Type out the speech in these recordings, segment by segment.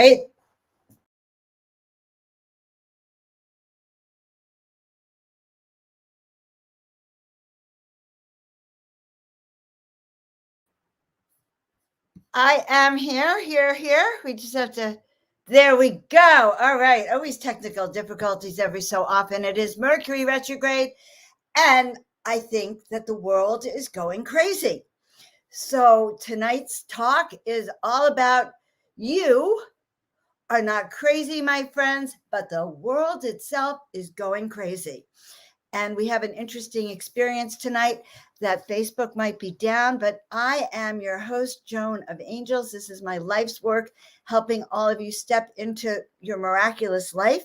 right? I am here. We just have to, there we go. All right. Always technical difficulties every so often. It is Mercury retrograde, and I think that the world is going crazy. So tonight's talk is all about you are not crazy, my friends, but the world itself is going crazy. And we have an interesting experience tonight that Facebook might be down, but I am your host, Joan of Angels. This is my life's work, helping all of you step into your miraculous life.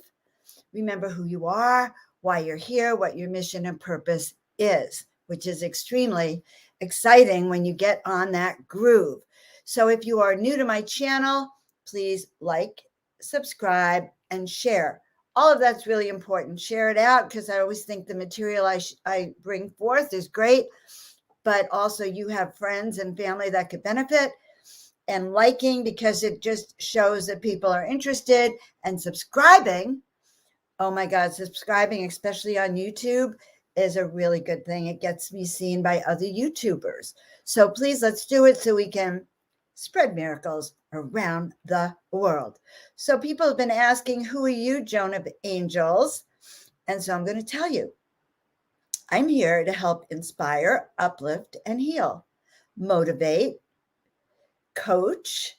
Remember who you are, why you're here, what your mission and purpose is, which is extremely exciting when you get on that groove. So if you are new to my channel, please like, subscribe, and share. All of that's really important. Share it out, because I always think the material I bring forth is great, but also you have friends and family that could benefit. And liking, because it just shows that people are interested, and subscribing. Oh my God, subscribing, especially on YouTube, is a really good thing. It gets me seen by other YouTubers. So please, let's do it so we can spread miracles around the world. So people have been asking, who are you, Joan of Angels? And so I'm going to tell you. I'm here to help inspire, uplift, and heal, motivate, coach,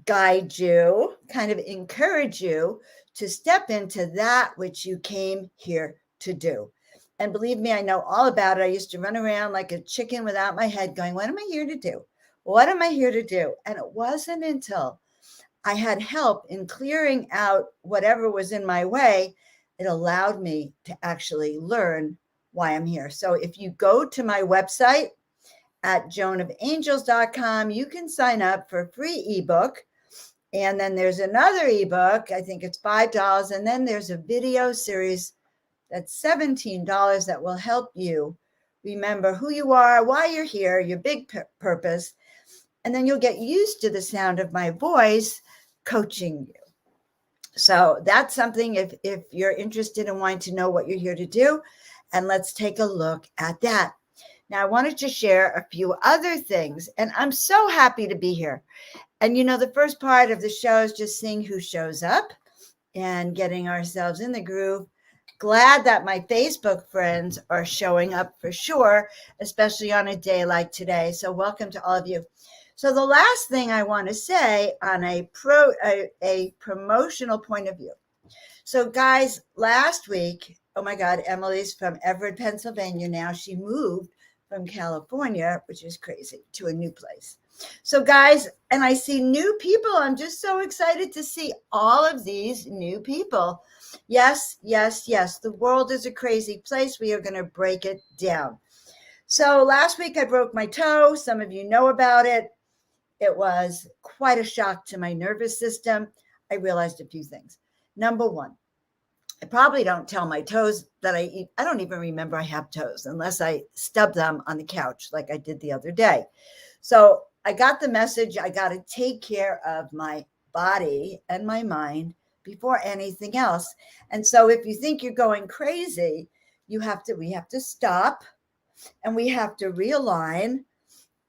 guide you, kind of encourage you to step into that which you came here to do. And believe me, I know all about it. I used to run around like a chicken without my head going, what am I here to do? What am I here to do? And it wasn't until I had help in clearing out whatever was in my way, it allowed me to actually learn why I'm here. So if you go to my website at joanofangels.com, you can sign up for a free ebook. And then there's another ebook, I think it's $5. And then there's a video series that's $17 that will help you remember who you are, why you're here, your big purpose. And then you'll get used to the sound of my voice coaching you. So that's something if you're interested in wanting to know what you're here to do. And let's take a look at that. Now, I wanted to share a few other things, and I'm so happy to be here. And, the first part of the show is just seeing who shows up and getting ourselves in the groove. Glad that my Facebook friends are showing up for sure, especially on a day like today. So welcome to all of you. So the last thing I want to say on a promotional point of view. So guys, last week, oh my God, Emily's from Everett, Pennsylvania now. She moved from California, which is crazy, to a new place. So guys, and I see new people. I'm just so excited to see all of these new people. Yes. The world is a crazy place. We are going to break it down. So last week I broke my toe. Some of you know about it. It was quite a shock to my nervous system. I realized a few things. Number one, I probably don't tell my toes that I eat. I don't even remember I have toes unless I stub them on the couch like I did the other day. So I got the message. I got to take care of my body and my mind before anything else. And so if you think you're going crazy, we have to stop, and we have to realign.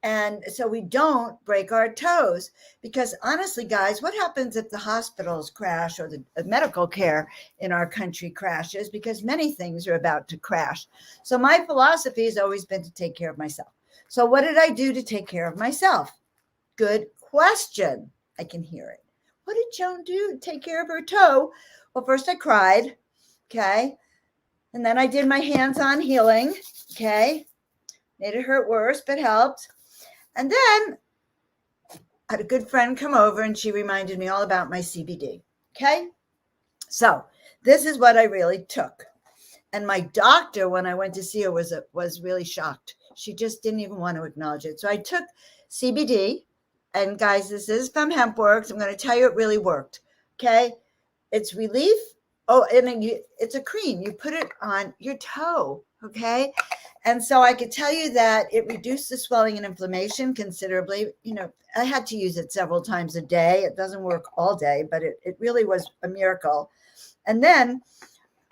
And so we don't break our toes, because honestly, guys, what happens if the hospitals crash or the medical care in our country crashes? Because many things are about to crash. So my philosophy has always been to take care of myself. So what did I do to take care of myself? Good question. I can hear it. What did Joan do to take care of her toe? Well, first I cried. Okay. And then I did my hands-on healing. Okay. Made it hurt worse, but helped. And then I had a good friend come over, and she reminded me all about my CBD. Okay. So this is what I really took. And my doctor, when I went to see her, was really shocked. She just didn't even want to acknowledge it. So I took CBD, and guys, this is from HempWorks. I'm going to tell you it really worked. Okay. It's relief Oh, and then it's a cream. You put it on your toe, okay? And so I could tell you that it reduced the swelling and inflammation considerably. I had to use it several times a day. It doesn't work all day, but it really was a miracle. And then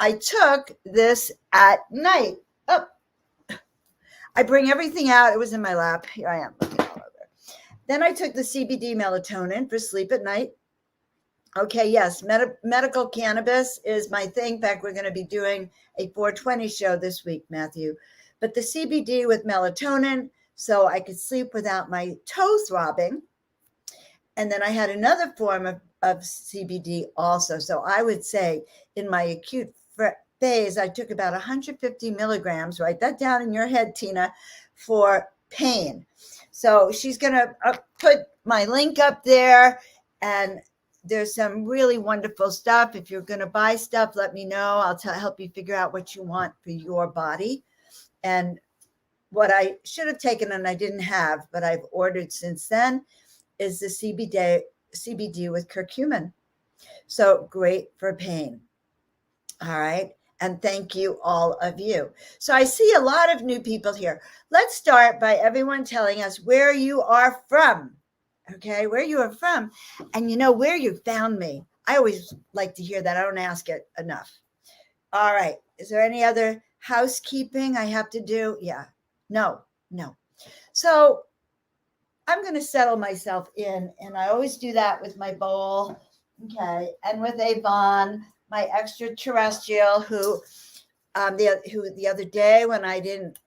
I took this at night. Oh, I bring everything out. It was in my lap. Here I am looking all over. Then I took the CBD melatonin for sleep at night. Okay, yes, medical cannabis is my thing. In fact, we're going to be doing a 420 show this week, Matthew. But the CBD with melatonin, so I could sleep without my toe throbbing. And then I had another form of CBD also. So I would say in my acute phase, I took about 150 milligrams, write that down in your head, Tina, for pain. So she's going to put my link up there, and there's some really wonderful stuff. If you're going to buy stuff, let me know. I'll help you figure out what you want for your body. And what I should have taken and I didn't have, but I've ordered since then, is the CBD with curcumin. So great for pain. All right. And thank you, all of you. So I see a lot of new people here. Let's start by everyone telling us where you are from. Okay, where you are from, and where you found me. I always like to hear that. I don't ask it enough. All right. Is there any other housekeeping I have to do? Yeah. No. So I'm going to settle myself in, and I always do that with my bowl. Okay, and with Avon, my extraterrestrial, who the other day when I didn't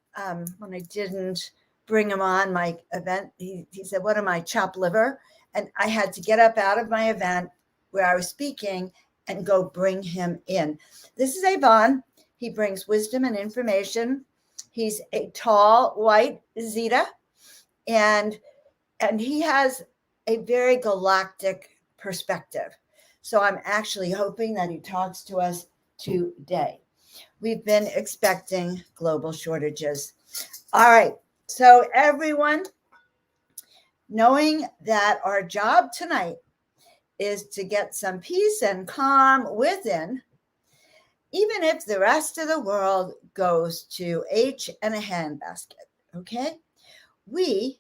bring him on my event, he said, "What am I, chopped liver?" And I had to get up out of my event where I was speaking and go bring him in. This is Avon. He brings wisdom and information. He's a tall white Zeta, and he has a very galactic perspective. So I'm actually hoping that he talks to us today. We've been expecting global shortages. All right. So everyone, knowing that our job tonight is to get some peace and calm within, even if the rest of the world goes to H and a handbasket, okay? We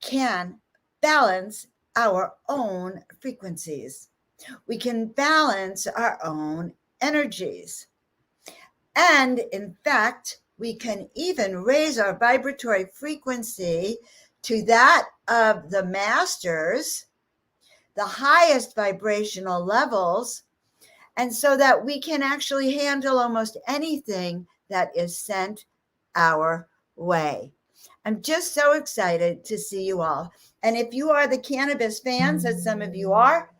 can balance our own frequencies. We can balance our own energies. And in fact, we can even raise our vibratory frequency to that of the masters, the highest vibrational levels, and so that we can actually handle almost anything that is sent our way. I'm just so excited to see you all. And if you are the cannabis fans, as some of you are,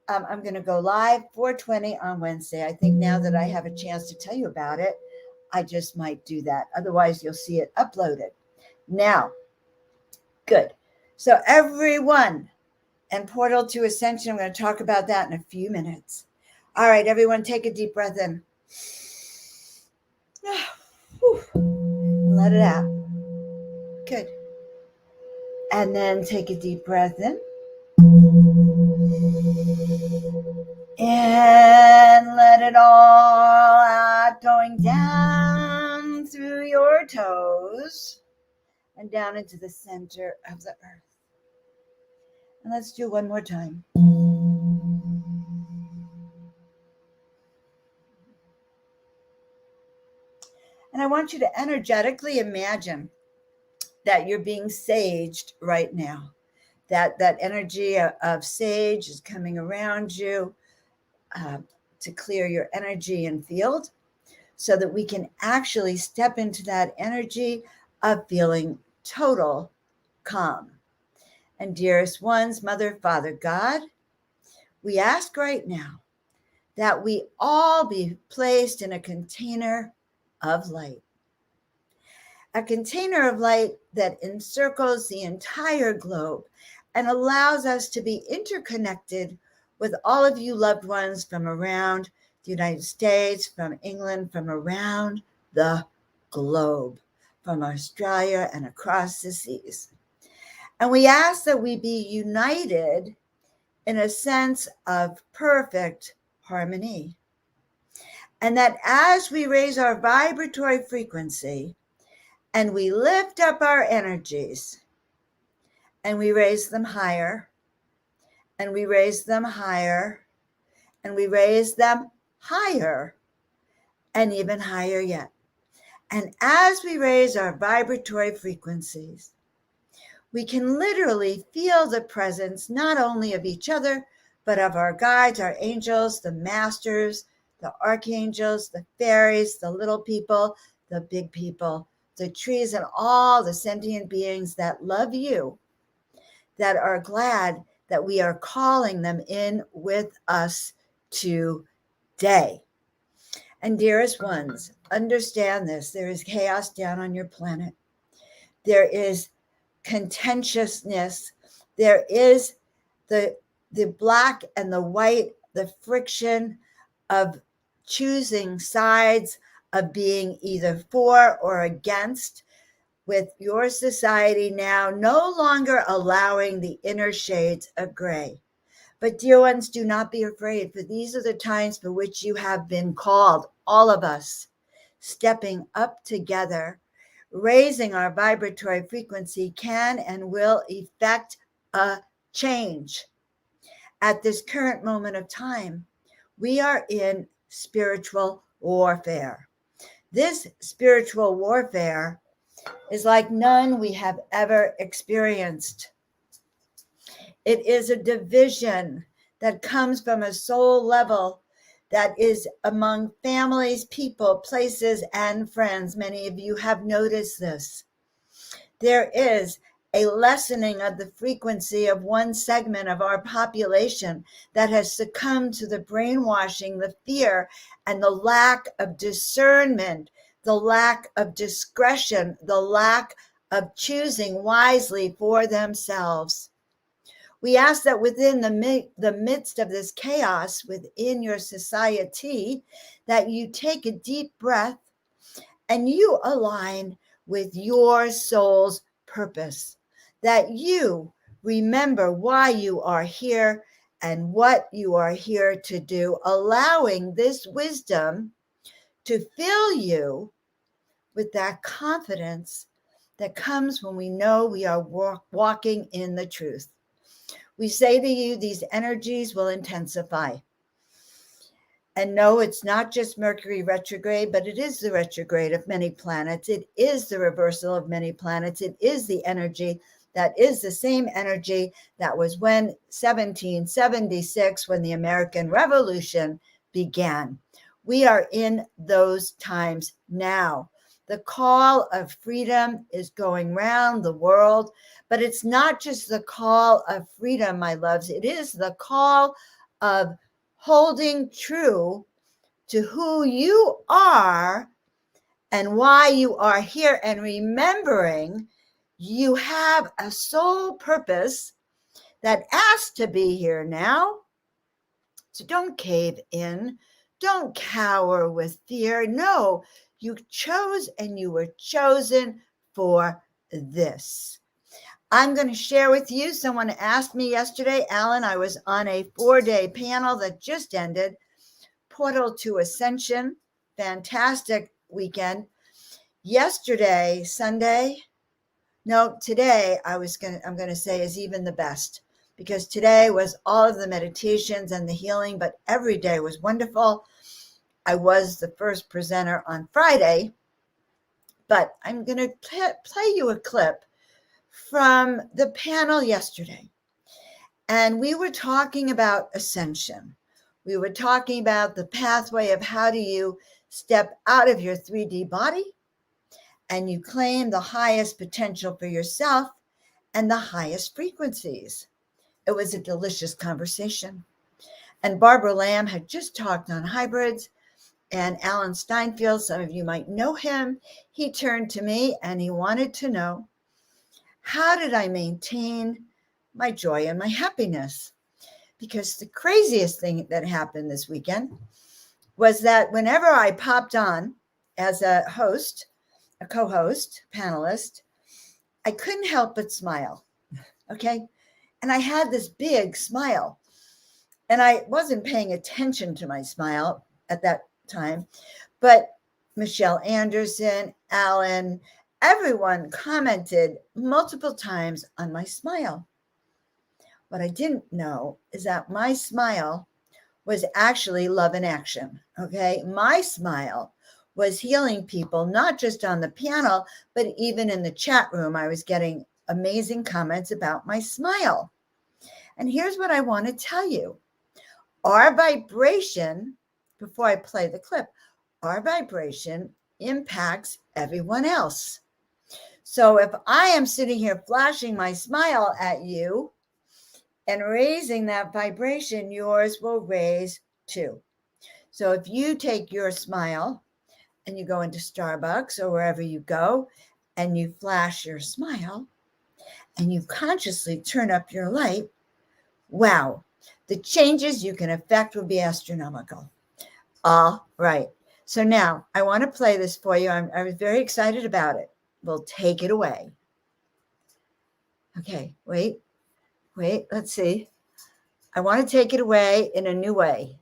I'm going to go live 420 on Wednesday. I think now that I have a chance to tell you about it, I just might do that. Otherwise, you'll see it uploaded. Now, good. So everyone, and Portal to Ascension, I'm going to talk about that in a few minutes. All right, everyone, take a deep breath in. Let it out. Good. And then take a deep breath in. And let it all out, going down through your toes and down into the center of the earth. And let's do one more time. And I want you to energetically imagine that you're being saged right now. That energy of sage is coming around you to clear your energy and field, so that we can actually step into that energy of feeling total calm. And dearest ones, Mother, Father, God, we ask right now that we all be placed in a container of light. A container of light that encircles the entire globe and allows us to be interconnected with all of you loved ones from around the United States, from England, from around the globe, from Australia and across the seas. And we ask that we be united in a sense of perfect harmony. And that as we raise our vibratory frequency and we lift up our energies and we raise them higher and we raise them higher and we raise them higher and even higher yet. And as we raise our vibratory frequencies, we can literally feel the presence not only of each other, but of our guides, our angels, the masters, the archangels, the fairies, the little people, the big people, the trees, and all the sentient beings that love you, that are glad that we are calling them in with us today. And dearest ones, understand this. There is chaos down on your planet. There is contentiousness. There is the black and the white, the friction of choosing sides, of being either for or against, with your society now no longer allowing the inner shades of gray. But dear ones, do not be afraid, for these are the times for which you have been called, all of us, stepping up together. Raising our vibratory frequency can and will effect a change. At this current moment of time, we are in spiritual warfare. This spiritual warfare is like none we have ever experienced. It is a division that comes from a soul level that is among families, people, places, and friends. Many of you have noticed this. There is a lessening of the frequency of one segment of our population that has succumbed to the brainwashing, the fear, and the lack of discernment, the lack of discretion, the lack of choosing wisely for themselves. We ask that within the midst of this chaos within your society, that you take a deep breath and you align with your soul's purpose, that you remember why you are here and what you are here to do, allowing this wisdom to fill you with that confidence that comes when we know we are walking in the truth. We say to you, these energies will intensify. And no, it's not just Mercury retrograde, but it is the retrograde of many planets. It is the reversal of many planets. It is the energy that is the same energy that was when 1776, when the American Revolution began. We are in those times now. The call of freedom is going round the world, but it's not just the call of freedom, my loves. It is the call of holding true to who you are and why you are here, and remembering you have a soul purpose that asks to be here now. So don't cave in. Don't cower with fear. No, you chose and you were chosen for this. I'm going to share with you, someone asked me yesterday, Alan, I was on a 4-day panel that just ended, Portal to Ascension, fantastic weekend. Yesterday, Sunday, no, today I'm going to say is even the best, because today was all of the meditations and the healing, but every day was wonderful. I was the first presenter on Friday, but I'm going to play you a clip from the panel yesterday. And we were talking about ascension. We were talking about the pathway of how do you step out of your 3D body and you claim the highest potential for yourself and the highest frequencies. It was a delicious conversation. And Barbara Lamb had just talked on hybrids, and Alan Steinfeld, some of you might know him, he turned to me and he wanted to know, how did I maintain my joy and my happiness? Because the craziest thing that happened this weekend was that whenever I popped on as a host, a co-host, panelist, I couldn't help but smile, okay? And I had this big smile, and I wasn't paying attention to my smile at that time. But Michelle Anderson, Alan, everyone commented multiple times on my smile. What I didn't know is that my smile was actually love in action. Okay. My smile was healing people, not just on the panel, but even in the chat room. I was getting amazing comments about my smile. And here's what I want to tell you. Our vibration, before I play the clip, our vibration impacts everyone else. So if I am sitting here flashing my smile at you and raising that vibration, yours will raise too. So if you take your smile and you go into Starbucks or wherever you go and you flash your smile and you consciously turn up your light, wow, the changes you can affect will be astronomical. All right. So now I want to play this for you. I was very excited about it. We'll take it away. Okay, wait, let's see. I want to take it away in a new way.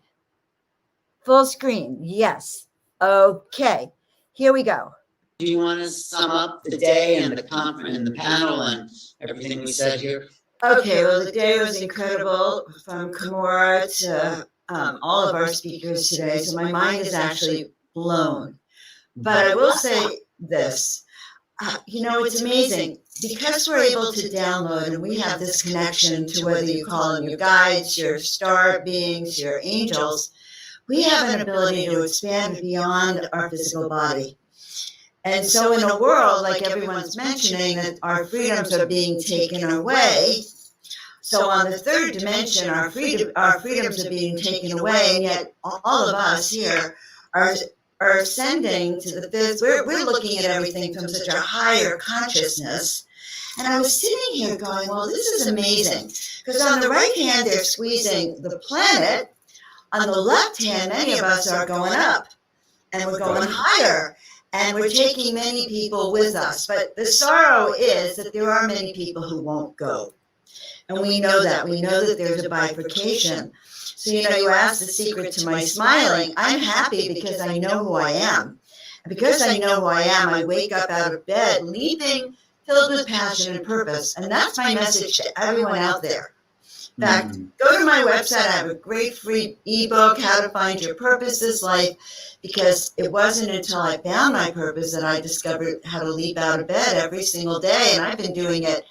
Full screen, yes. Okay, here we go. Do you want to sum up the day and the conference and the panel and everything we said here? Okay, well, the day was incredible from Kimura to all of our speakers today. So my mind is actually blown. But I will say this, it's amazing because we're able to download and we have this connection to whether you call them your guides, your star beings, your angels, we have an ability to expand beyond our physical body. And so in a world, like everyone's mentioning, that our freedoms are being taken away, so on the third dimension, our freedoms are being taken away, and yet all of us here are ascending to the fifth. We're looking at everything from such a higher consciousness. And I was sitting here going, well, this is amazing. Because on the right hand, they're squeezing the planet. On the left hand, many of us are going up. And we're going higher. And we're taking many people with us. But the sorrow is that there are many people who won't go. And we know that. We know that there's a bifurcation. So, you asked the secret to my smiling. I'm happy because I know who I am. And because I know who I am, I wake up out of bed leaping, filled with passion and purpose. And that's my message to everyone out there. In fact, go to my website. I have a great free ebook, How to Find Your Purpose This Life, because it wasn't until I found my purpose that I discovered how to leap out of bed every single day. And I've been doing it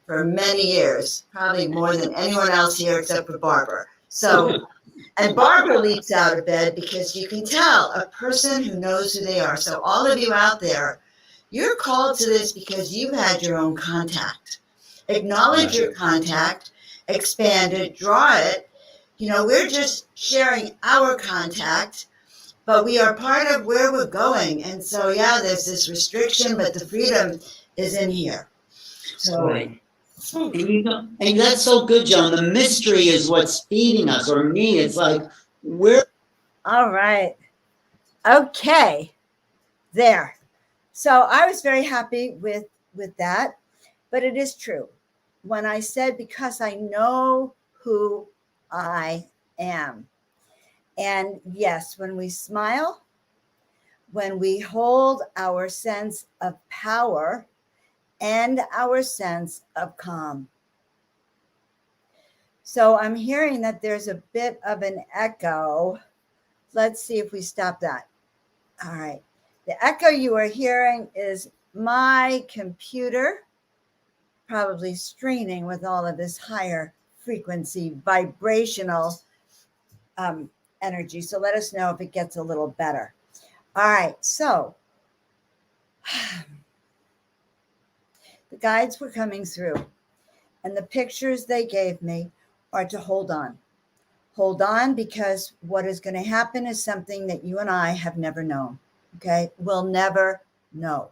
for many years, probably more than anyone else here except for Barbara. So, and Barbara leaps out of bed because you can tell a person who knows who they are. So all of you out there, you're called to this because you've had your own contact. Acknowledge your contact, expand it, draw it. We're just sharing our contact, but we are part of where we're going. And so, yeah, there's this restriction, but the freedom is in here. So. Right. And that's so good, Joan. The mystery is what's feeding us, or me. It's like we're all right. Okay. There. So I was very happy with that, but it is true. When I said, because I know who I am. And yes, when we smile, when we hold our sense of power and our sense of calm. So I'm hearing that there's a bit of an echo. Let's see if we stop that. All right. The echo you are hearing is my computer probably straining with all of this higher frequency vibrational energy. So let us know if it gets a little better. All right. So the guides were coming through, and the pictures they gave me are to hold on. Hold on, because what is going to happen is something that you and I have never known. Okay? We'll never know.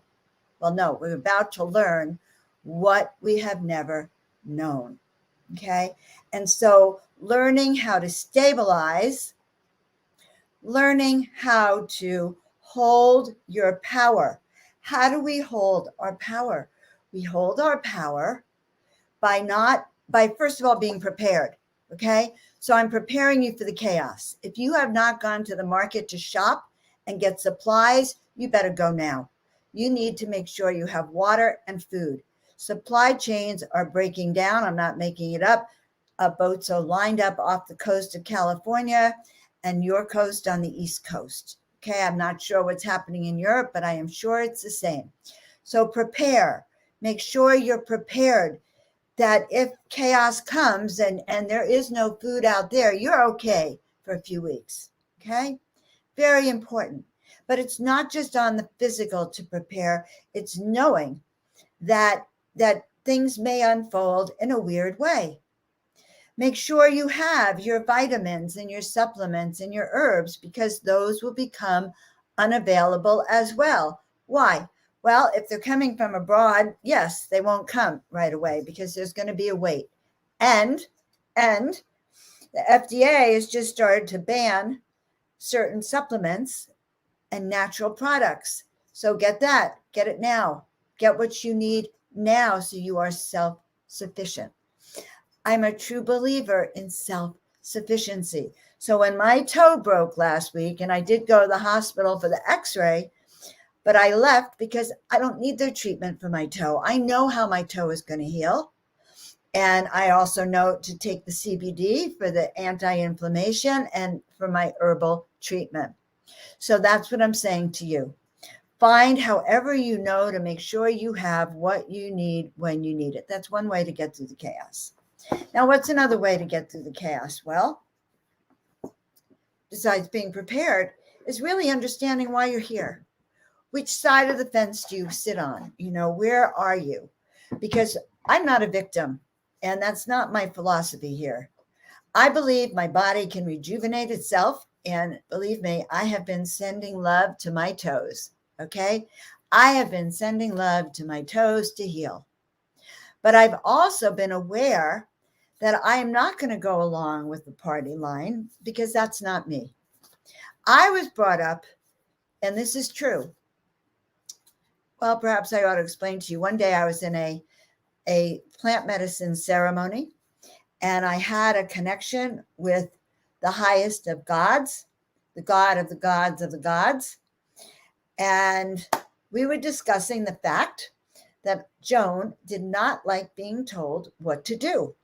Well, no, we're about to learn what we have never known. Okay? And so learning how to stabilize, learning how to hold your power. How do we hold our power? We hold our power by first of all being prepared. Okay. So I'm preparing you for the chaos. If you have not gone to the market to shop and get supplies, you better go now. You need to make sure you have water and food. Supply chains are breaking down. I'm not making it up. Boats are lined up off the coast of California and your coast on the East Coast. Okay, I'm not sure what's happening in Europe, but I am sure it's the same. So prepare. Make sure you're prepared that if chaos comes and there is no food out there, you're okay for a few weeks. Okay, very important. But it's not just on the physical to prepare, it's knowing that things may unfold in a weird way. Make sure you have your vitamins and your supplements and your herbs, because those will become unavailable as well. Why? Well, if they're coming from abroad, yes, they won't come right away because there's going to be a wait. And the FDA has just started to ban certain supplements and natural products. So get that, get it now. Get what you need now so you are self-sufficient. I'm a true believer in self-sufficiency. So when my toe broke last week, and I did go to the hospital for the x-ray, but I left because I don't need their treatment for my toe. I know how my toe is going to heal. And I also know to take the CBD for the anti-inflammation and for my herbal treatment. So that's what I'm saying to you. Find however you know to make sure you have what you need when you need it. That's one way to get through the chaos. Now, what's another way to get through the chaos? Well, besides being prepared, is really understanding why you're here. Which side of the fence do you sit on? Where are you? Because I'm not a victim, and that's not my philosophy here. I believe my body can rejuvenate itself, and believe me, I have been sending love to my toes, okay? I have been sending love to my toes to heal. But I've also been aware that I am not going to go along with the party line because that's not me. I was brought up, and this is true. Well, perhaps I ought to explain to you. One day I was in a plant medicine ceremony, and I had a connection with the highest of gods, the God of the gods of the gods. And we were discussing the fact that Joan did not like being told what to do,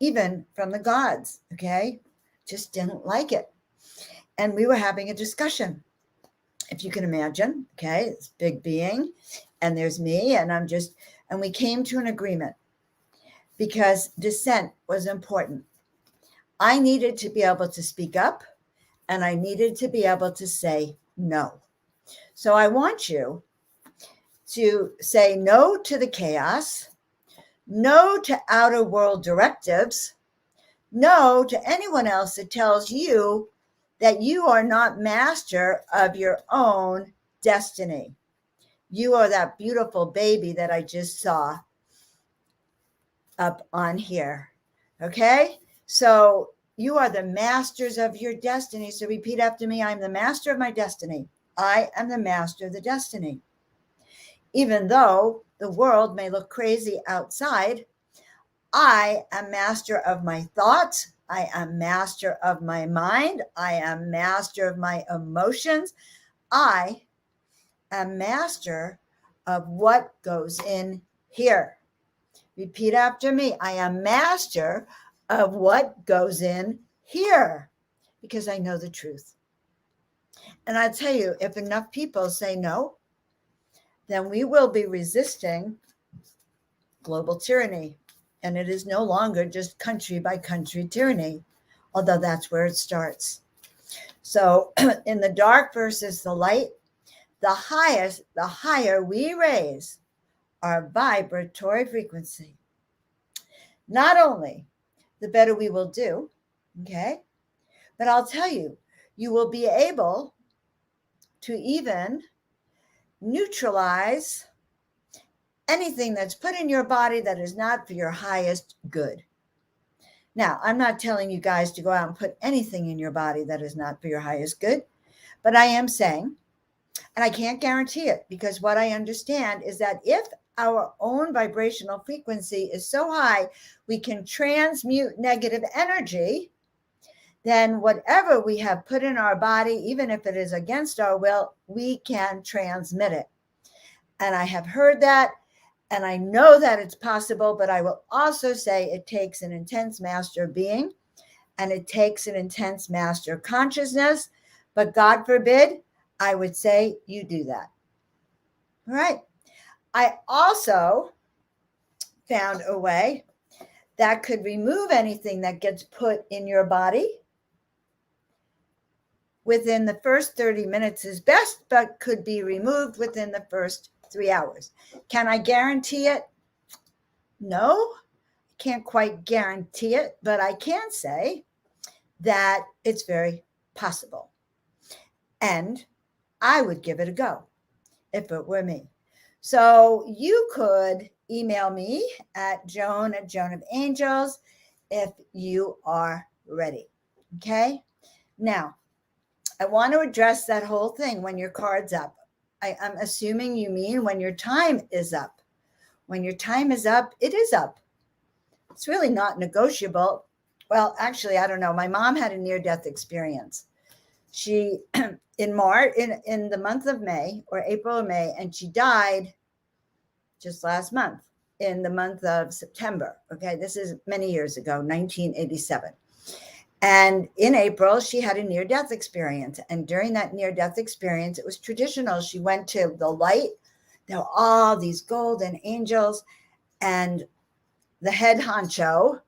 even from the gods, okay? Just didn't like it. And we were having a discussion, if you can imagine, okay? This big being, and there's me, and we came to an agreement because dissent was important. I needed to be able to speak up, and I needed to be able to say no. So I want you to say no to the chaos, no to outer world directives, no to anyone else that tells you that you are not master of your own destiny. You are that beautiful baby that I just saw up on here. Okay? So you are the masters of your destiny. So repeat after me. I'm the master of my destiny. I am the master of the destiny. Even though the world may look crazy outside, I am master of my thoughts. I am master of my mind. I am master of my emotions. I am master of what goes in here. Repeat after me. I am master of what goes in here because I know the truth. And I tell you, if enough people say no, then we will be resisting global tyranny. And it is no longer just country by country tyranny, although that's where it starts. So in the dark versus the light, the higher we raise our vibratory frequency. Not only the better we will do, okay, but I'll tell you, you will be able to even neutralize anything that's put in your body that is not for your highest good. Now, I'm not telling you guys to go out and put anything in your body that is not for your highest good, but I am saying, and I can't guarantee it, because what I understand is that if our own vibrational frequency is so high, we can transmute negative energy, then whatever we have put in our body, even if it is against our will, we can transmit it. And I have heard that, and I know that it's possible, but I will also say it takes an intense master being, and it takes an intense master consciousness. But God forbid, I would say you do that. All right. I also found a way that could remove anything that gets put in your body within the first 30 minutes is best, but could be removed within the first 3 hours. Can I guarantee it? No, can't quite guarantee it, but I can say that it's very possible. And I would give it a go if it were me. So you could email me at Joan at Joan of Angels if you are ready. Okay. Now, I want to address that whole thing when your card's up. I'm assuming you mean when your time is up. When your time is up, it is up. It's really not negotiable. Well, actually, I don't know. My mom had a near-death experience. She in March, in the month of May or April or May, and she died just last month in the month of September. Okay, this is many years ago, 1987. And in April, she had a near-death experience. And during that near-death experience, it was traditional. She went to the light. There were all these golden angels. And the head honcho,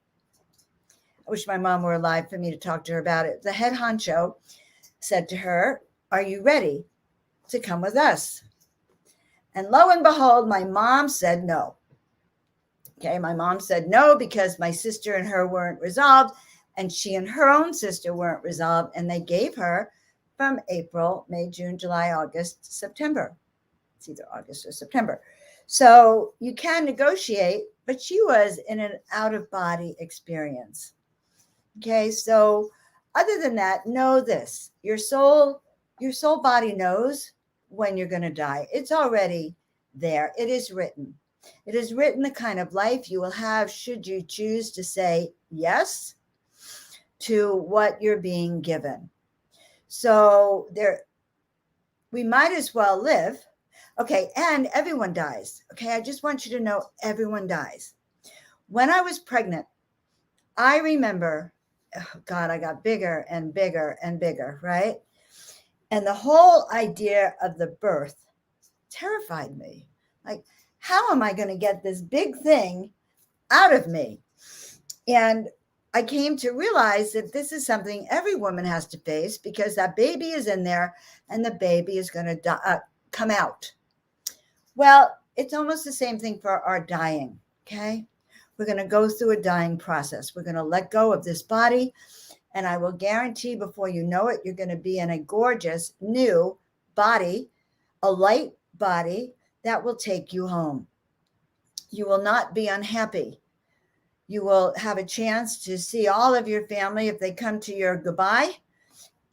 I wish my mom were alive for me to talk to her about it. The head honcho said to her, "Are you ready to come with us?" And lo and behold, my mom said no. Okay, my mom said no because my sister and her weren't resolved, and she and her own sister weren't resolved, and they gave her from April, May, June, July, August, September. It's either August or September. So you can negotiate, but she was in an out-of-body experience. Okay, so other than that, know this: your soul body knows when you're going to die. It's already there. It is written. It is written the kind of life you will have should you choose to say yes to what you're being given. So we might as well live. Okay, and everyone dies. Okay, I just want you to know everyone dies. When I was pregnant, I remember, oh God, I got bigger and bigger and bigger, right? And the whole idea of the birth terrified me. Like, how am I going to get this big thing out of me? And I came to realize that this is something every woman has to face because that baby is in there and the baby is going to come out. Well, it's almost the same thing for our dying, okay? We're going to go through a dying process. We're going to let go of this body, and I will guarantee before you know it, you're going to be in a gorgeous new body, a light body that will take you home. You will not be unhappy. You will have a chance to see all of your family if they come to your goodbye.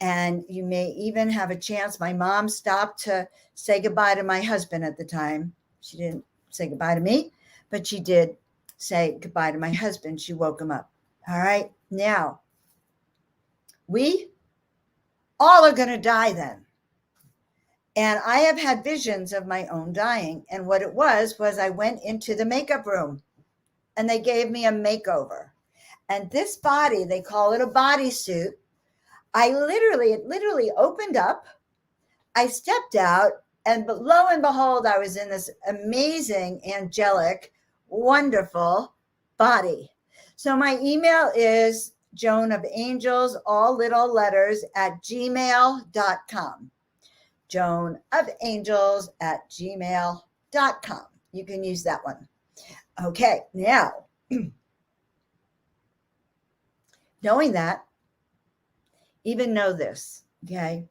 And you may even have a chance. My mom stopped to say goodbye to my husband at the time. She didn't say goodbye to me, but she did say goodbye to my husband. She woke him up. All right. Now, we all are going to die then. And I have had visions of my own dying. And what it was I went into the makeup room and they gave me a makeover. And this body, they call it a bodysuit. It literally opened up. I stepped out, and lo and behold, I was in this amazing, angelic, wonderful body. So my email is Joan of Angels, all little letters, at gmail.com. Joan of Angels at gmail.com. You can use that one. Okay, now, knowing that, even know this, okay?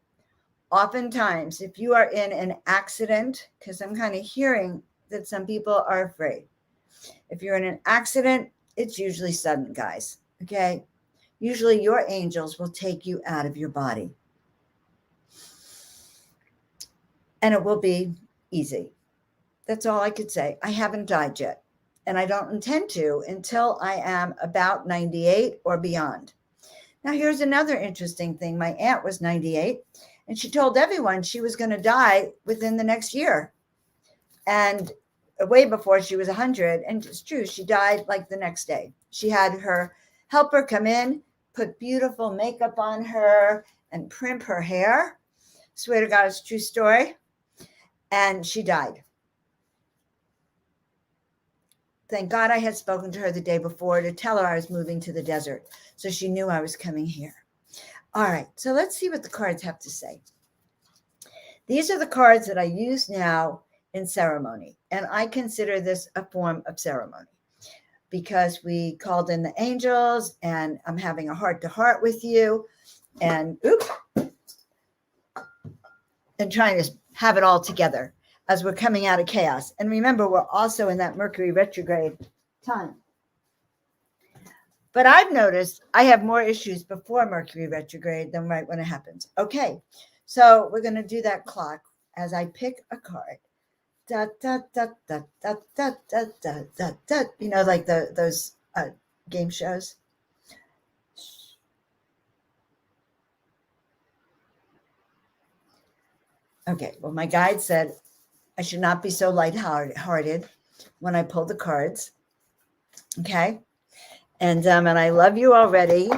Oftentimes, if you are in an accident, because I'm kind of hearing that some people are afraid. If you're in an accident, it's usually sudden, guys, okay? Usually your angels will take you out of your body. And it will be easy. That's all I could say. I haven't died yet. And I don't intend to until I am about 98 or beyond. Now, here's another interesting thing. My aunt was 98, and she told everyone she was going to die within the next year. And way before she was 100. And it's true, she died like the next day. She had her helper come in, put beautiful makeup on her, and primp her hair. Swear to God, it's a true story. And she died. Thank God I had spoken to her the day before to tell her I was moving to the desert. So she knew I was coming here. All right, so let's see what the cards have to say. These are the cards that I use now in ceremony. And I consider this a form of ceremony because we called in the angels and I'm having a heart-to-heart with you and trying to have it all together as we're coming out of chaos. And remember, we're also in that Mercury retrograde time. But I've noticed I have more issues before Mercury retrograde than right when it happens. Okay, so we're going to do that clock as I pick a card. Da, da, da, da, da, da, da, da, da, da. You know, like those game shows. Okay, well, my guide said I should not be so lighthearted when I pull the cards. Okay, and I love you already.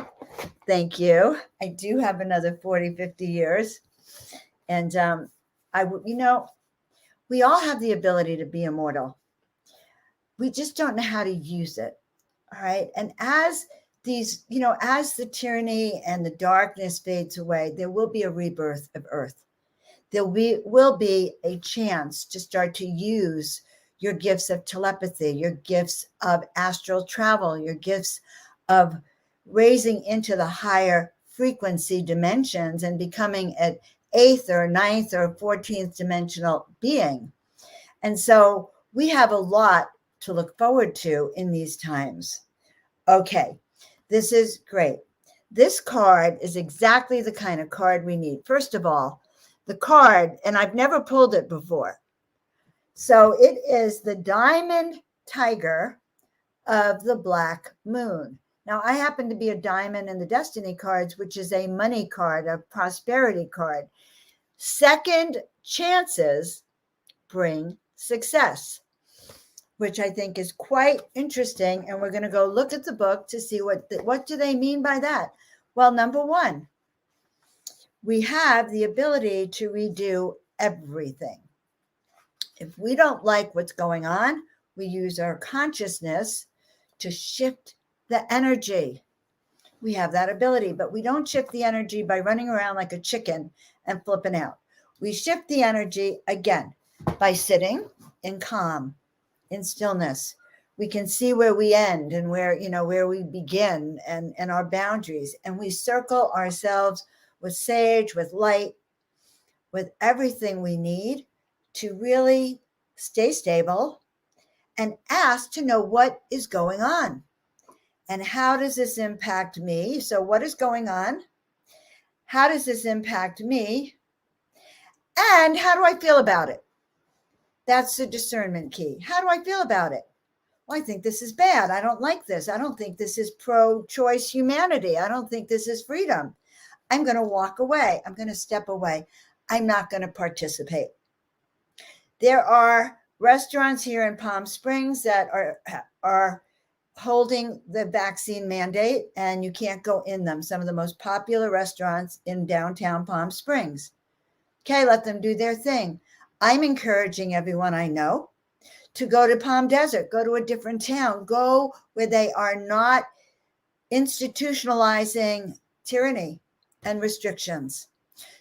Thank you. I do have another 40, 50 years. And we all have the ability to be immortal. We just don't know how to use it. All right. And as as the tyranny and the darkness fades away, there will be a rebirth of Earth. There will be a chance to start to use your gifts of telepathy, your gifts of astral travel, your gifts of raising into the higher frequency dimensions and becoming an 8th or 9th or 14th dimensional being. And so we have a lot to look forward to in these times. Okay, this is great. This card is exactly the kind of card we need. First of all, the card, and I've never pulled it before. So it is the Diamond Tiger of the Black Moon. Now, I happen to be a diamond in the Destiny cards, which is a money card, a prosperity card. Second chances bring success, which I think is quite interesting. And we're going to go look at the book to see what do they mean by that. Well, number one, we have the ability to redo everything. If we don't like what's going on, we use our consciousness to shift the energy. We have that ability, but we don't shift the energy by running around like a chicken and flipping out. We shift the energy again by sitting in calm, in stillness. We can see where we end and where we begin and our boundaries. And we circle ourselves with sage, with light, with everything we need to really stay stable and ask to know what is going on. And how does this impact me? So what is going on? How does this impact me? And how do I feel about it? That's the discernment key. How do I feel about it? Well, I think this is bad. I don't like this. I don't think this is pro-choice humanity. I don't think this is freedom. I'm going to walk away. I'm going to step away. I'm not going to participate. There are restaurants here in Palm Springs that are holding the vaccine mandate, and you can't go in them. Some of the most popular restaurants in downtown Palm Springs. Okay, let them do their thing. I'm encouraging everyone I know to go to Palm Desert, go to a different town, go where they are not institutionalizing tyranny and restrictions.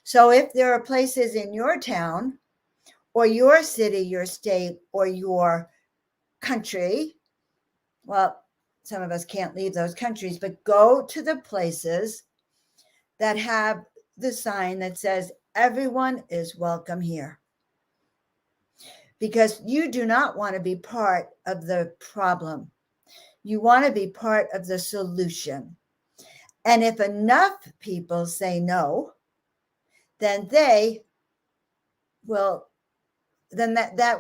So if there are places in your town or your city, your state, or your country, well, some of us can't leave those countries, but go to the places that have the sign that says everyone is welcome here. Because you do not want to be part of the problem. You want to be part of the solution. And if enough people say no, then that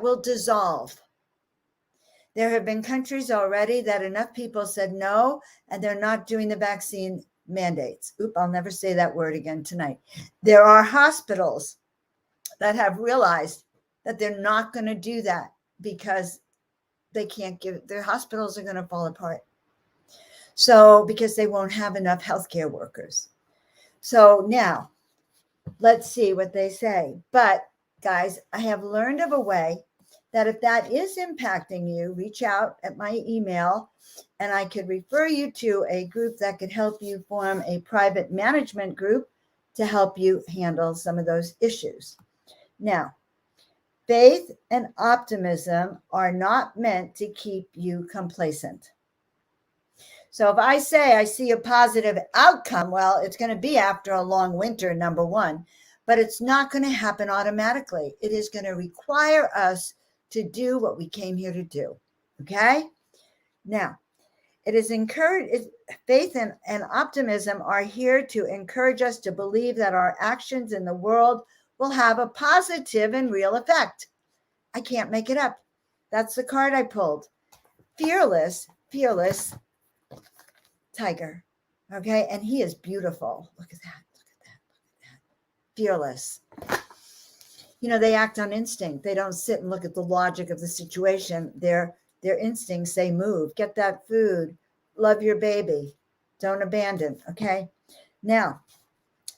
will dissolve. There have been countries already that enough people said no, and they're not doing the vaccine mandates. Oop, I'll never say that word again tonight. There are hospitals that have realized that they're not going to do that because they can't give, their hospitals are going to fall apart. So, because they won't have enough healthcare workers. So now, let's see what they say. But guys, I have learned of a way that if that is impacting you, reach out at my email and I could refer you to a group that could help you form a private management group to help you handle some of those issues. Now, faith and optimism are not meant to keep you complacent. So if I say I see a positive outcome, well, it's going to be after a long winter, number one, but it's not going to happen automatically. It is going to require us to do what we came here to do. Okay? Now, it is encouraged, faith and optimism are here to encourage us to believe that our actions in the world will have a positive and real effect. I can't make it up. That's the card I pulled. Fearless tiger. Okay. And he is beautiful. Look at that. Look at that. Look at that. Fearless. You know, they act on instinct. They don't sit and look at the logic of the situation. Their instincts say move, get that food, love your baby, don't abandon. Okay. Now,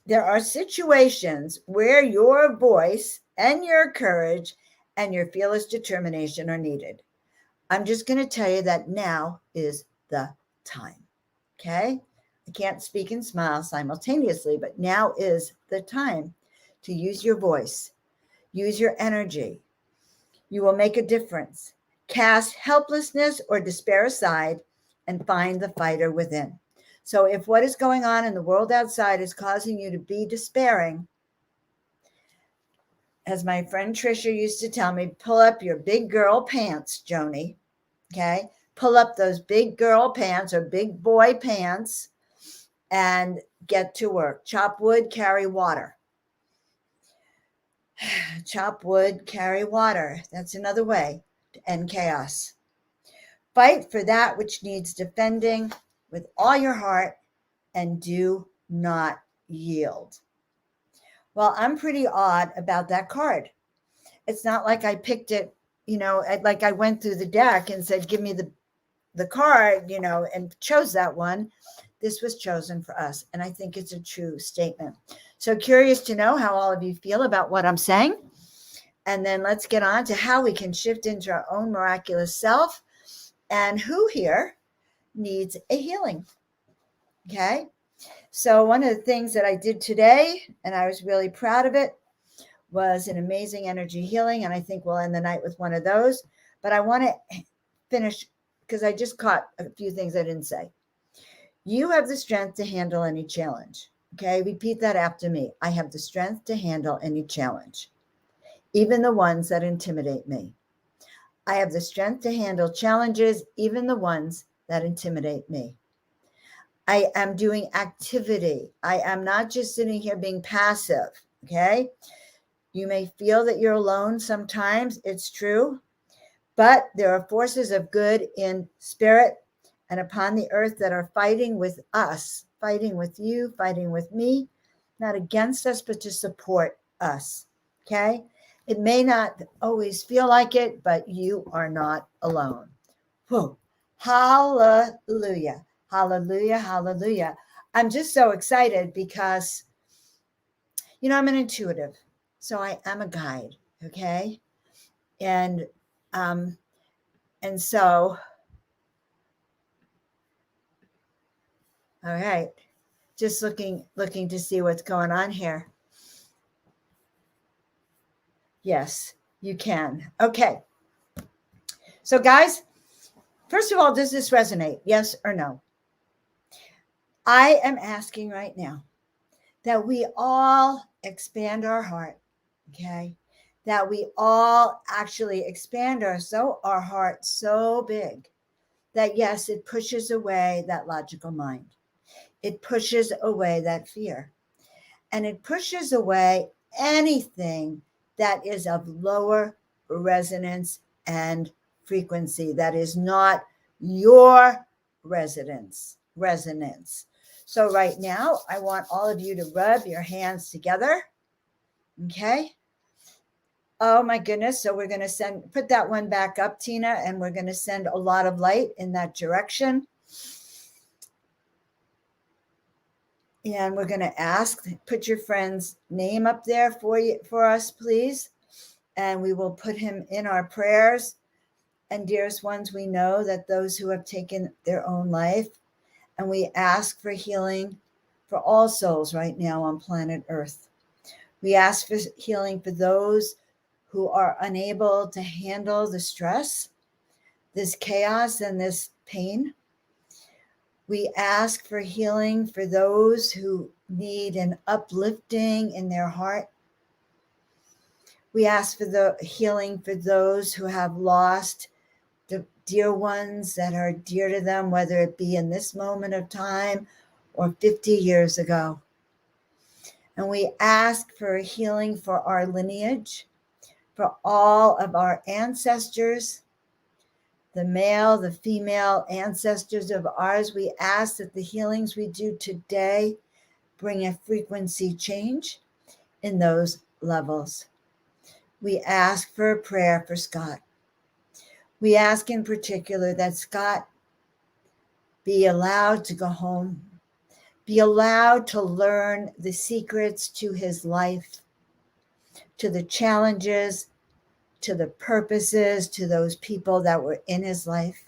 there are situations where your voice and your courage and your fearless determination are needed. I'm just going to tell you that now is the time. Okay. I can't speak and smile simultaneously, but now is the time to use your voice, use your energy. You will make a difference. Cast helplessness or despair aside and find the fighter within. So if what is going on in the world outside is causing you to be despairing, as my friend Trisha used to tell me, pull up your big girl pants, Joni. Okay. Pull up those big girl pants or big boy pants and get to work. Chop wood, carry water. Chop wood, carry water. That's another way to end chaos. Fight for that which needs defending with all your heart and do not yield. Well, I'm pretty odd about that card. It's not like I picked it, you know, like I went through the deck and said, give me the card, you know, and chose that one. This was chosen for us. And I think it's a true statement. So curious to know how all of you feel about what I'm saying. And then let's get on to how we can shift into our own miraculous self and who here needs a healing. Okay. So one of the things that I did today, and I was really proud of it, was an amazing energy healing. And I think we'll end the night with one of those. But I want to finish because I just caught a few things I didn't say. You have the strength to handle any challenge. Okay. Repeat that after me. I have the strength to handle any challenge, even the ones that intimidate me. I have the strength to handle challenges, even the ones that intimidate me. I am doing activity. I am not just sitting here being passive. Okay. You may feel that you're alone sometimes. It's true. But there are forces of good in spirit and upon the earth that are fighting with us, fighting with you, fighting with me, not against us, but to support us. Okay. It may not always feel like it, but you are not alone. Whoa. Hallelujah. Hallelujah. Hallelujah. I'm just so excited because, you know, I'm an intuitive. So I am a guide. Okay. And so, all right, just looking to see what's going on here. Yes, you can. Okay. So guys, first of all, does this resonate? Yes or no? I am asking right now that we all expand our heart, okay? That we all actually expand our heart so big that yes, it pushes away that logical mind. It pushes away that fear. And it pushes away anything that is of lower resonance and frequency, that is not your resonance. So right now, I want all of you to rub your hands together. Okay. Oh my goodness. So we're going to put that one back up, Tina, and we're going to send a lot of light in that direction. And we're going to ask, put your friend's name up there for us, please. And we will put him in our prayers. And dearest ones, we know that those who have taken their own life, and we ask for healing for all souls right now on planet Earth. We ask for healing for those who are unable to handle the stress, this chaos, and this pain. We ask for healing for those who need an uplifting in their heart. We ask for the healing for those who have lost the dear ones that are dear to them, whether it be in this moment of time or 50 years ago. And we ask for healing for our lineage, for all of our ancestors, the male, the female ancestors of ours. We ask that the healings we do today bring a frequency change in those levels. We ask for a prayer for Scott. We ask in particular that Scott be allowed to go home, be allowed to learn the secrets to his life, to the challenges, to the purposes, to those people that were in his life.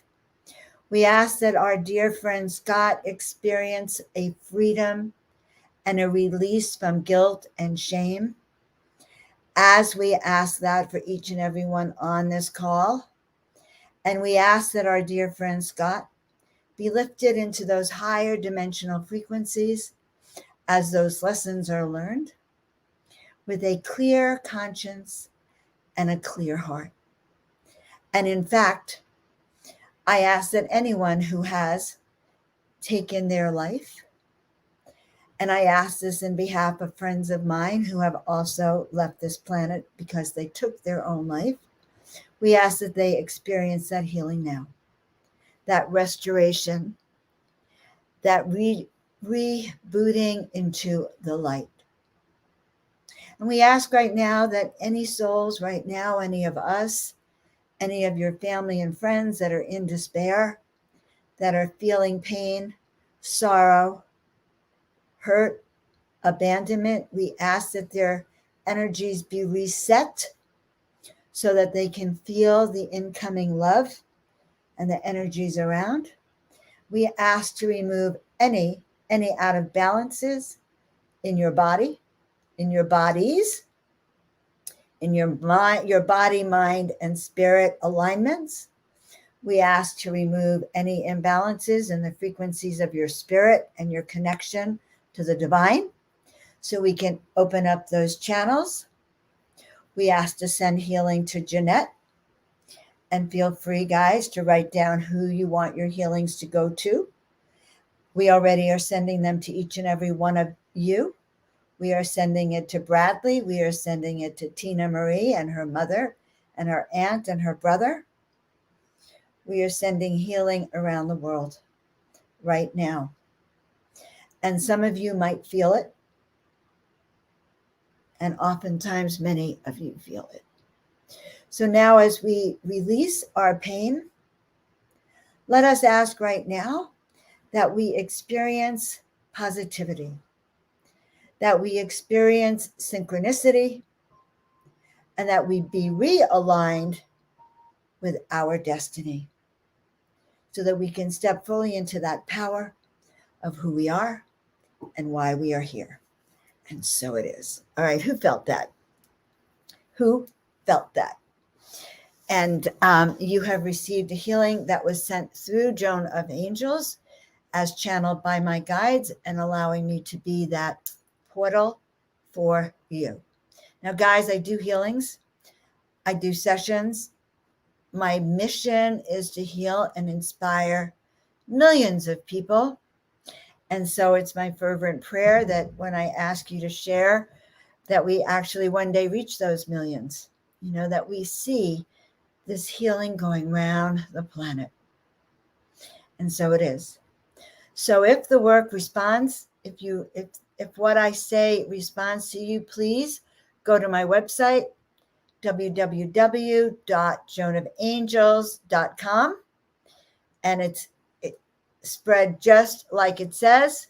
We ask that our dear friend Scott experience a freedom and a release from guilt and shame, as we ask that for each and every one on this call. And we ask that our dear friend Scott be lifted into those higher dimensional frequencies as those lessons are learned, with a clear conscience and a clear heart. And in fact, I ask that anyone who has taken their life, and I ask this in behalf of friends of mine who have also left this planet because they took their own life, we ask that they experience that healing now, that restoration, that rebooting into the light. And we ask right now that any souls right now, any of us, any of your family and friends that are in despair, that are feeling pain, sorrow, hurt, abandonment, we ask that their energies be reset so that they can feel the incoming love and the energies around. We ask to remove any out of balances in your body, in your bodies, in your mind, your body, mind, and spirit alignments. We ask to remove any imbalances in the frequencies of your spirit and your connection to the divine, so we can open up those channels. We ask to send healing to Jeanette, and feel free, guys, to write down who you want your healings to go to. We already are sending them to each and every one of you. We are sending it to Bradley. We are sending it to Tina Marie and her mother and her aunt and her brother. We are sending healing around the world right now. And some of you might feel it. And oftentimes many of you feel it. So now as we release our pain, let us ask right now that we experience positivity, that we experience synchronicity, and that we be realigned with our destiny so that we can step fully into that power of who we are and why we are here. And so it is. All right, who felt that? Who felt that? And you have received a healing that was sent through Joan of Angels as channeled by my guides and allowing me to be that portal for you. Now, guys, I do healings. I do sessions. My mission is to heal and inspire millions of people. And so it's my fervent prayer that when I ask you to share, that we actually one day reach those millions, that we see this healing going around the planet. And so it is. So if the work responds, if what I say responds to you, please go to my website, www.joanofangels.com, and it's spread just like it says.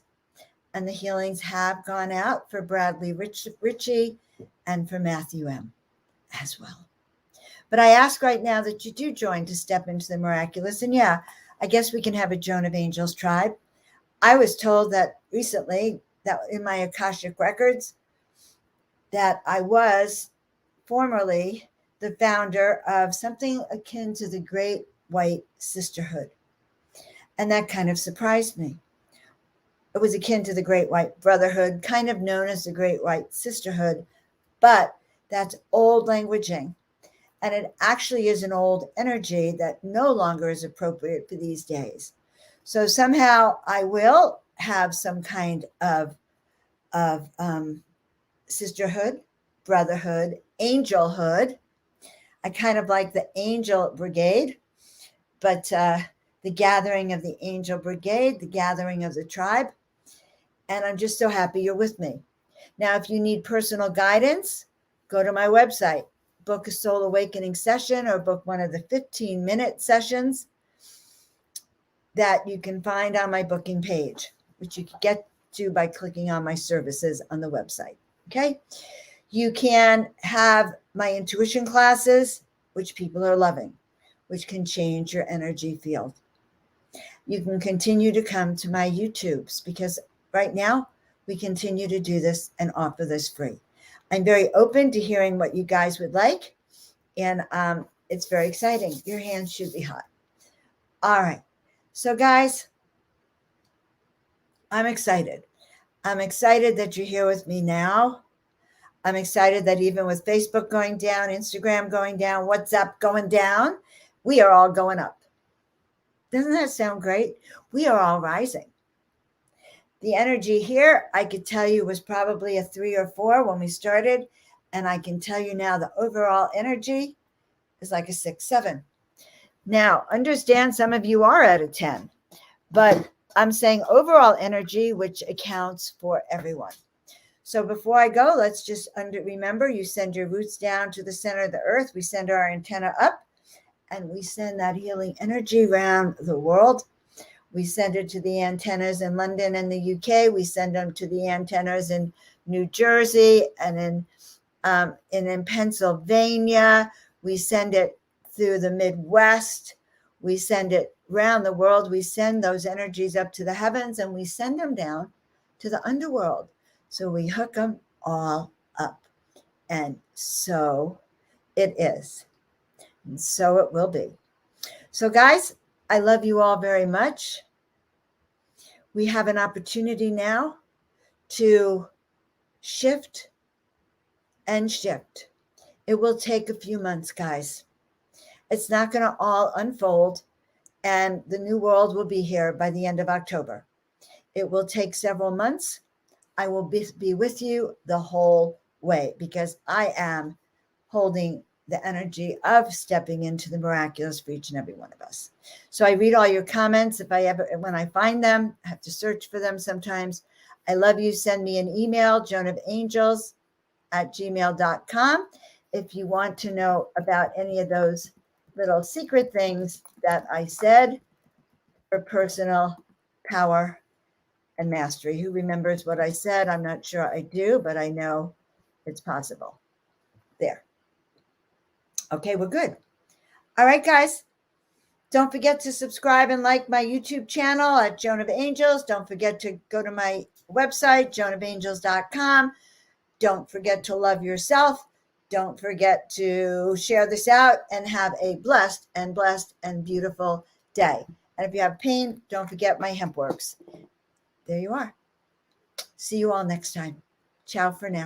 And the healings have gone out for Bradley Ritchie and for Matthew M. as well. But I ask right now that you do join to step into the miraculous. And yeah, I guess we can have a Joan of Angels tribe. I was told that recently that in my Akashic records that I was formerly the founder of something akin to the Great White Sisterhood. And that kind of surprised me. It was akin to the Great White Brotherhood, kind of known as the Great White Sisterhood, but that's old languaging. And it actually is an old energy that no longer is appropriate for these days. So somehow I will have some kind of sisterhood, brotherhood, angelhood. I kind of like the angel brigade, but the gathering of the angel brigade, the gathering of the tribe. And I'm just so happy you're with me. Now, if you need personal guidance, go to my website, book a soul awakening session or book one of the 15-minute sessions that you can find on my booking page, which you can get to by clicking on my services on the website. Okay. You can have my intuition classes, which people are loving, which can change your energy field. You can continue to come to my YouTubes because right now we continue to do this and offer this free. I'm very open to hearing what you guys would like. And it's very exciting. Your hands should be hot. All right. So guys, I'm excited. I'm excited that you're here with me now. I'm excited that even with Facebook going down, Instagram going down, WhatsApp going down, we are all going up. Doesn't that sound great? We are all rising. The energy here, I could tell you, was probably a 3 or 4 when we started. And I can tell you now the overall energy is like a 6, 7. Now, understand some of you are at a 10, but I'm saying overall energy, which accounts for everyone. So before I go, let's just remember, you send your roots down to the center of the earth. We send our antenna up and we send that healing energy around the world. We send it to the antennas in London and the UK. We send them to the antennas in New Jersey and in Pennsylvania. We send it through the Midwest. We send it around the world. We send those energies up to the heavens and we send them down to the underworld. So we hook them all up. And so it is. And so it will be. So guys, I love you all very much. We have an opportunity now to shift and shift. It will take a few months, guys. It's not going to all unfold, and the new world will be here by the end of October. It will take several months. I will be with you the whole way because I am holding the energy of stepping into the miraculous for each and every one of us. So I read all your comments. When I find them, I have to search for them sometimes. I love you. Send me an email, joanofangels@gmail.com. If you want to know about any of those little secret things that I said for personal power and mastery. Who remembers what I said? I'm not sure I do, but I know it's possible. There. Okay, we're good. All right, guys. Don't forget to subscribe and like my YouTube channel at Joan of Angels. Don't forget to go to my website, joanofangels.com. Don't forget to love yourself. Don't forget to share this out and have a blessed and beautiful day. And if you have pain, don't forget my hemp works. There you are. See you all next time. Ciao for now.